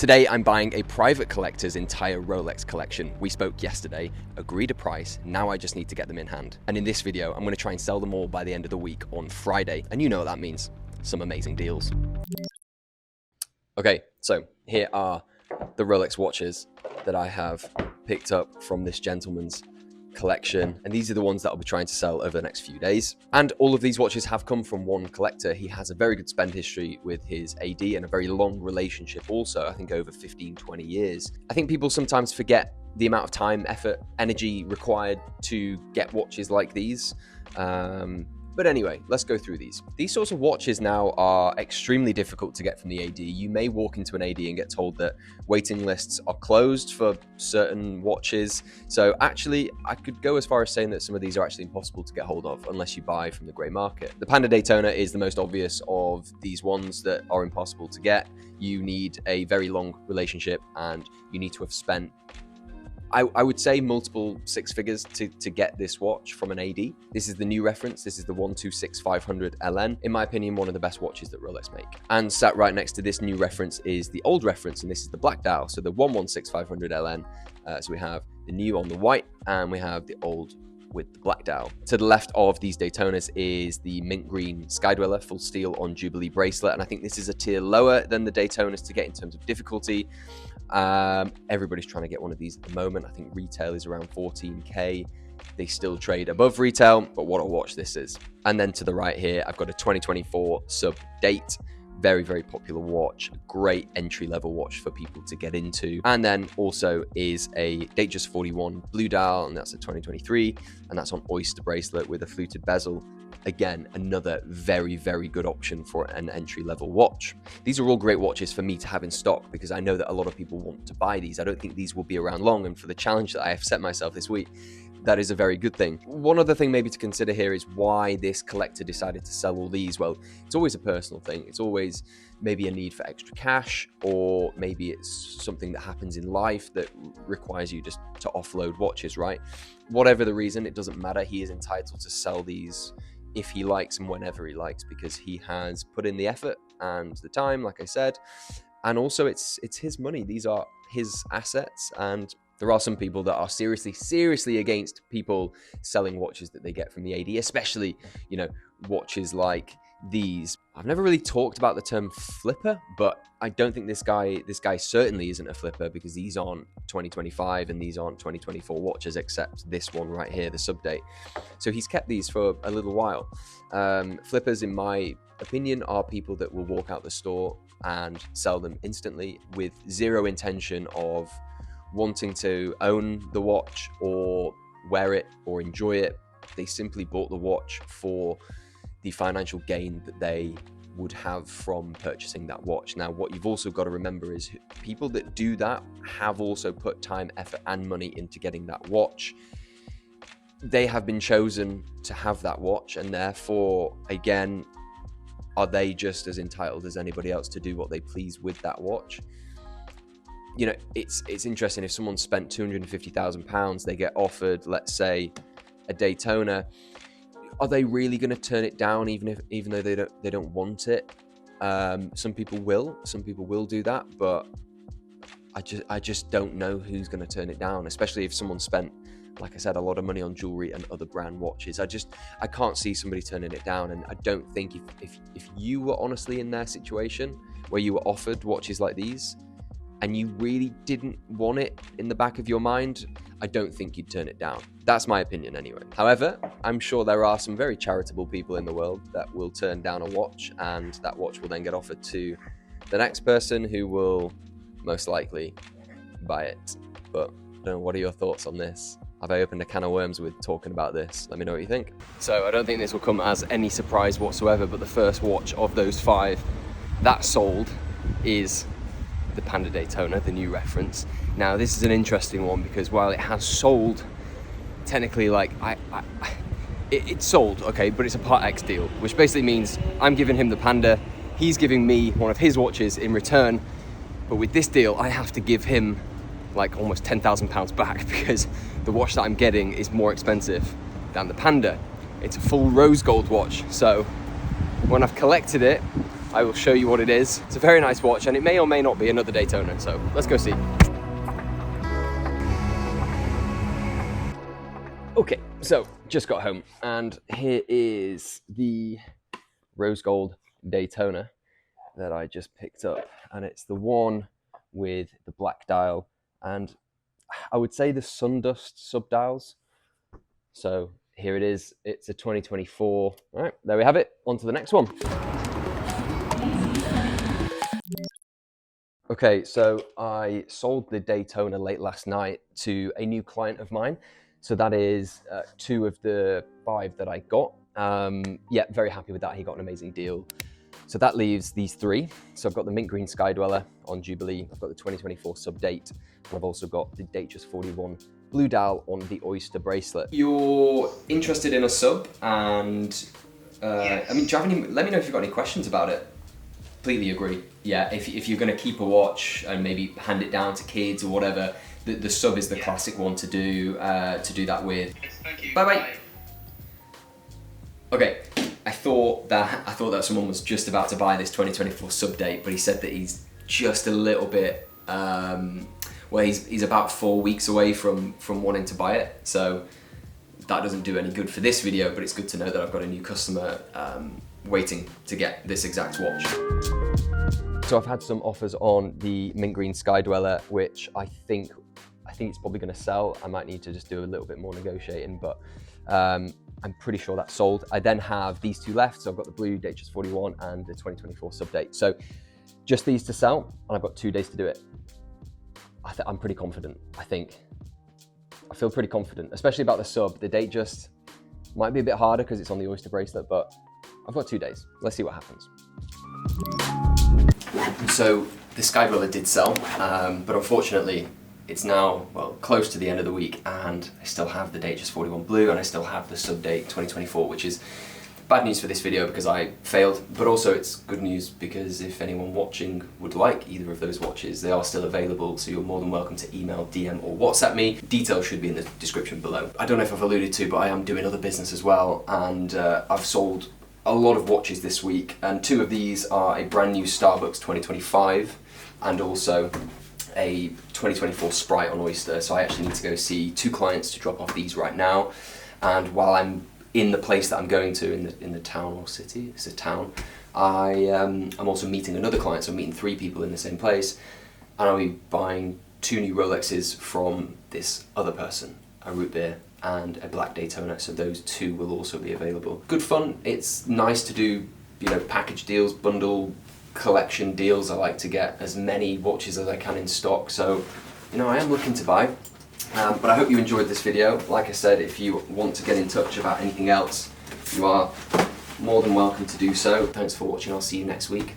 Today, I'm buying a private collector's entire Rolex collection. We spoke yesterday, agreed a price, now I just need to get them in hand. And in this video, I'm gonna try and sell them all by the end of the week on Friday. And you know what that means, some amazing deals. Okay, so here are the Rolex watches that I have picked up from this gentleman's collection, and these are the ones that I'll be trying to sell over the next few days. And all of these watches have come from one collector. He has a very good spend history with his AD and a very long relationship also, I think over 15-20 years. I think people sometimes forget the amount of time, effort, energy required to get watches like these. But anyway, let's go through these. These sorts of watches now are extremely difficult to get from the AD. You may walk into an AD and get told that waiting lists are closed for certain watches. So actually, I could go as far as saying that some of these are actually impossible to get hold of unless you buy from the grey market. The Panda Daytona is the most obvious of these ones that are impossible to get. You need a very long relationship and you need to have spent I would say multiple six figures to get this watch from an AD. This is the new reference. This is the 126500 LN. In my opinion, one of the best watches that Rolex make. And sat right next to this new reference is the old reference, and this is the black dial. So the 116500 LN. So we have the new on the white, and we have the old with the black dial. To the left of these Daytonas is the mint green Skydweller full steel on Jubilee bracelet, and I think this is a tier lower than the Daytonas to get in terms of difficulty. Everybody's trying to get one of these at the moment. I think retail is around 14K. They still trade above retail, but what a watch this is. And then to the right here, I've got a 2024 sub date. Very, very popular watch, great entry-level watch for people to get into. And then also is a Datejust 41 blue dial, and that's a 2023, and that's on Oyster bracelet with a fluted bezel. Again, another very, very good option for an entry-level watch. These are all great watches for me to have in stock because I know that a lot of people want to buy these. I don't think these will be around long, and for the challenge that I have set myself this week, that is a very good thing. One other thing maybe to consider here is why this collector decided to sell all these. Well, it's always a personal thing. It's always maybe a need for extra cash, or maybe it's something that happens in life that requires you just to offload watches, right? Whatever the reason, it doesn't matter. He is entitled to sell these if he likes and whenever he likes, because he has put in the effort and the time, like I said, and also it's his money. These are his assets, and there are some people that are seriously against people selling watches that they get from the AD, especially, you know, watches like these. I've never really talked about the term flipper, but I don't think this guy certainly isn't a flipper, because these aren't 2025 and these aren't 2024 watches, except this one right here, the sub date. So he's kept these for a little while. Flippers, in my opinion, are people that will walk out the store and sell them instantly with zero intention of wanting to own the watch or wear it or enjoy it. They simply bought the watch for the financial gain that they would have from purchasing that watch. Now, what you've also got to remember is people that do that have also put time, effort, and money into getting that watch. They have been chosen to have that watch, and therefore, again, are they just as entitled as anybody else to do what they please with that watch? You know, it's interesting. If someone spent £250,000, they get offered, let's say, a Daytona. Are they really going to turn it down, even though they don't want it? Some people will do that, but I just don't know who's going to turn it down, especially if someone spent, like I said, a lot of money on jewelry and other brand watches. I can't see somebody turning it down, and I don't think if you were honestly in their situation where you were offered watches like these and you really didn't want it in the back of your mind, I don't think you'd turn it down. That's my opinion anyway. However, I'm sure there are some very charitable people in the world that will turn down a watch, and that watch will then get offered to the next person who will most likely buy it. But I don't know, what are your thoughts on this? Have I opened a can of worms with talking about this? Let me know what you think. So I don't think this will come as any surprise whatsoever, but the first watch of those 5 that sold is the Panda Daytona, the new reference. Now, this is an interesting one because while it has sold, technically, like, it's sold, okay, but it's a Part X deal, which basically means I'm giving him the Panda, he's giving me one of his watches in return, but with this deal, I have to give him like almost £10,000 back because the watch that I'm getting is more expensive than the Panda. It's a full rose gold watch, so when I've collected it, I will show you what it is. It's a very nice watch, and it may or may not be another Daytona, so let's go see. Okay, so just got home, and here is the rose gold Daytona that I just picked up, and it's the one with the black dial, and I would say the Sundust subdials. So here it is. It's a 2024. All right, there we have it. On to the next one. Okay, so I sold the Daytona late last night to a new client of mine. So that is 2 of the 5 that I got. Yeah, very happy with that. He got an amazing deal. So that leaves these 3. So I've got the mint green Sky Dweller on Jubilee. I've got the 2024 Sub-Date. And I've also got the Datejust 41 Blue Dial on the Oyster bracelet. You're interested in a sub, and yes. I mean, do you have any, let me know if you've got any questions about it. Completely agree. Yeah, if you're going to keep a watch and maybe hand it down to kids or whatever, the sub is the classic one to do that with. Yes, thank you. Bye bye. Okay, I thought that someone was just about to buy this 2024 Sub-Date, but he said that he's just a little bit. Well, he's about 4 weeks away from wanting to buy it, so that doesn't do any good for this video. But it's good to know that I've got a new customer waiting to get this exact watch. So I've had some offers on the mint green Sky Dweller, which I think it's probably going to sell. I might need to just do a little bit more negotiating, but I'm pretty sure that's sold. I then have these 2 left. So I've got the blue Datejust 41 and the 2024 Sub-Date. So just these to sell, and I've got 2 days to do it. I'm pretty confident. I feel pretty confident, especially about the sub. The Datejust might be a bit harder because it's on the Oyster bracelet, but I've got 2 days. Let's see what happens. So the Sky Dweller did sell, but unfortunately it's now, well, close to the end of the week, and I still have the Datejust 41 Blue, and I still have the Sub-Date 2024, which is bad news for this video because I failed, but also it's good news because if anyone watching would like either of those watches, they are still available, so you're more than welcome to email, DM or WhatsApp me. Details should be in the description below. I don't know if I've alluded to, but I am doing other business as well, and I've sold a lot of watches this week, and 2 of these are a brand new Starbucks 2025 and also a 2024 Sprite on Oyster. So I actually need to go see 2 clients to drop off these right now, and while I'm in the place that I'm going to in the town or city, it's a town, I'm also meeting another client, so I'm meeting 3 people in the same place, and I'll be buying 2 new Rolexes from this other person, a root beer and a black Daytona, so those 2 will also be available. Good fun. It's nice to do, package deals, bundle collection deals. I like to get as many watches as I can in stock, so I am looking to buy. But I hope you enjoyed this video. Like I said, if you want to get in touch about anything else, you are more than welcome to do so. Thanks for watching. I'll see you next week.